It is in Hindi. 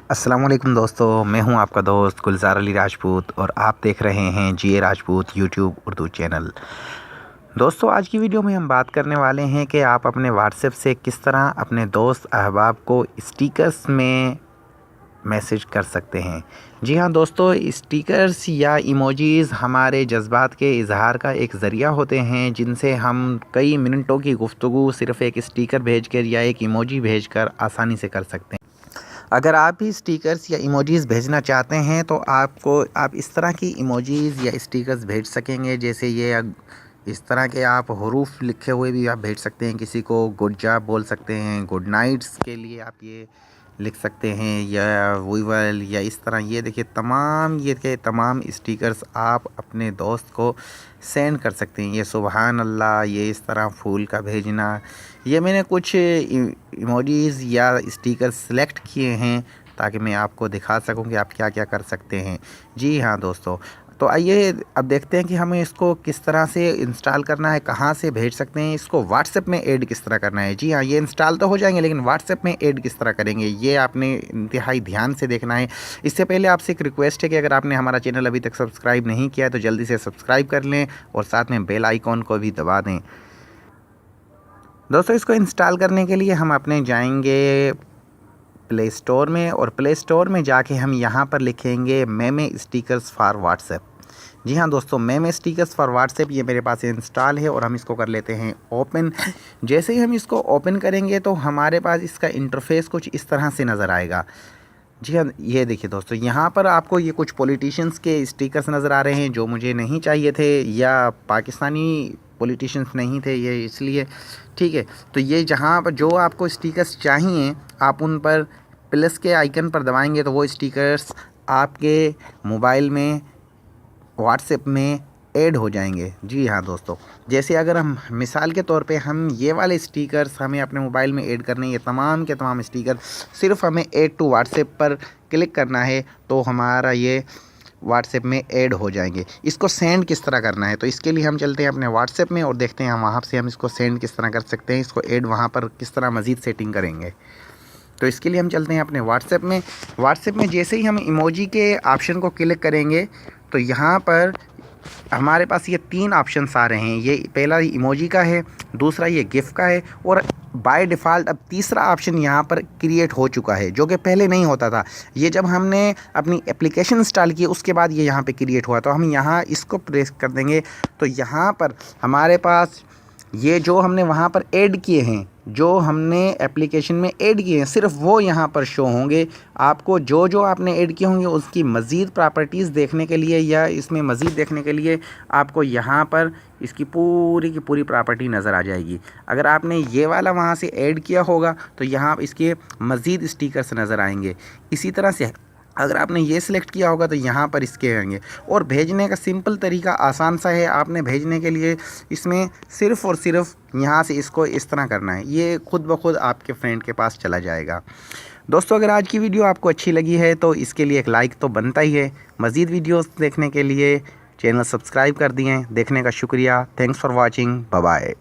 अस्सलाम वालेकुम दोस्तों, मैं हूं आपका दोस्त गुलजार अली राजपूत और आप देख रहे हैं जीए राजपूत यूट्यूब उर्दू चैनल। दोस्तों, आज की वीडियो में हम बात करने वाले हैं कि आप अपने व्हाट्सएप से किस तरह अपने दोस्त अहबाब को स्टिकर्स में मैसेज कर सकते हैं। जी हाँ दोस्तों, स्टिकर्स या इमोजीज़ हमारे जज्बात के इजहार का एक ज़रिया होते हैं, जिनसे हम कई मिनटों की गुफ्तगू सिर्फ़ एक स्टिकर भेजकर या एक इमोजी भेजकर आसानी से कर सकते हैं। अगर आप भी स्टिकर्स या इमोजीज़ भेजना चाहते हैं तो आप इस तरह की इमोजीज़ या स्टिकर्स भेज सकेंगे। जैसे ये इस तरह के आप हरूफ लिखे हुए भी आप भेज सकते हैं, किसी को गुड जॉब बोल सकते हैं, गुड नाइट्स के लिए आप ये लिख सकते हैं, या वी विल, या इस तरह ये तमाम स्टिकर्स आप अपने दोस्त को सेंड कर सकते हैं। ये सुबहान अल्लाह, ये इस तरह फूल का भेजना, ये मैंने कुछ इमोजीज़ या स्टिकर सेलेक्ट किए हैं ताकि मैं आपको दिखा सकूं कि आप क्या क्या कर सकते हैं। जी हाँ दोस्तों, तो आइए अब देखते हैं कि हमें इसको किस तरह से इंस्टॉल करना है, कहाँ से भेज सकते हैं, इसको व्हाट्सएप में ऐड किस तरह करना है। जी हाँ, ये इंस्टॉल तो हो जाएंगे, लेकिन व्हाट्सएप में ऐड किस तरह करेंगे ये आपने इंतहाई ध्यान से देखना है। इससे पहले आपसे एक रिक्वेस्ट है कि अगर आपने हमारा चैनल अभी तक सब्सक्राइब नहीं किया है तो जल्दी से सब्सक्राइब कर लें और साथ में बेल आइकॉन को भी दबा दें। दोस्तों, इसको इंस्टॉल करने के लिए हम अपने जाएंगे प्ले स्टोर में, और प्ले स्टोर में जाके हम यहाँ पर लिखेंगे मेमे स्टिकर्स फॉर व्हाट्सएप। जी हाँ दोस्तों, मेमे स्टिकर्स फॉर व्हाट्सएप ये मेरे पास इंस्टॉल है और हम इसको कर लेते हैं ओपन। जैसे ही हम इसको ओपन करेंगे तो हमारे पास इसका इंटरफेस कुछ इस तरह से नज़र आएगा। जी हाँ, ये देखिए दोस्तों, यहाँ पर आपको ये कुछ पॉलिटिशियंस के स्टिकर्स नज़र आ रहे हैं जो मुझे नहीं चाहिए थे, या पाकिस्तानी पॉलिटिशियंस नहीं थे ये, इसलिए ठीक है। तो ये जहाँ पर जो आपको स्टिकर्स चाहिए आप उन पर प्लस के आइकन पर दबाएंगे तो वो स्टिकर्स आपके मोबाइल में व्हाट्सएप में ऐड हो जाएंगे। जी हाँ दोस्तों, जैसे अगर हम मिसाल के तौर पे हम ये वाले स्टिकर्स हमें अपने मोबाइल में ऐड करने, ये तमाम के तमाम स्टिकर सिर्फ हमें ऐड टू व्हाट्सएप पर क्लिक करना है तो हमारा ये व्हाट्सएप में ऐड हो जाएंगे। इसको सेंड किस तरह करना है, तो इसके लिए हम चलते हैं अपने व्हाट्सएप में और देखते हैं हम वहाँ से हम इसको सेंड किस तरह कर सकते हैं, इसको ऐड वहाँ पर किस तरह मज़ीद सेटिंग करेंगे। तो इसके लिए हम चलते हैं अपने व्हाट्सएप में। व्हाट्सएप में जैसे ही हम इमोजी के ऑप्शन को क्लिक करेंगे तो यहाँ पर हमारे पास ये 3 ऑप्शंस आ रहे हैं। ये पहला इमोजी का है, दूसरा ये गिफ का है, और बाय डिफ़ॉल्ट अब तीसरा ऑप्शन यहाँ पर क्रिएट हो चुका है, जो कि पहले नहीं होता था। ये जब हमने अपनी एप्लीकेशन इंस्टॉल की उसके बाद ये यहाँ पे क्रिएट हुआ। तो हम यहाँ इसको प्रेस कर देंगे तो यहाँ पर हमारे पास ये जो हमने वहाँ पर ऐड किए हैं, जो हमने एप्लीकेशन में ऐड किए हैं, सिर्फ वो यहाँ पर शो होंगे। आपको जो जो आपने ऐड किए होंगे उसकी मज़ीद प्रॉपर्टीज़ देखने के लिए या इसमें मज़ीद देखने के लिए आपको यहाँ पर इसकी पूरी की पूरी प्रॉपर्टी नज़र आ जाएगी। अगर आपने ये वाला वहाँ से ऐड किया होगा तो यहाँ इसके मज़ीद स्टिकर्स नज़र आएंगे। इसी तरह से अगर आपने ये सिलेक्ट किया होगा तो यहाँ पर इसके आएंगे। और भेजने का सिंपल तरीका आसान सा है। आपने भेजने के लिए इसमें सिर्फ़ और सिर्फ यहाँ से इसको इस तरह करना है, ये खुद ब खुद आपके फ्रेंड के पास चला जाएगा। दोस्तों, अगर आज की वीडियो आपको अच्छी लगी है तो इसके लिए एक लाइक तो बनता ही है। मज़ीद वीडियोस देखने के लिए चैनल सब्सक्राइब कर दिए। देखने का शुक्रिया। Thanks for watching. Bye bye.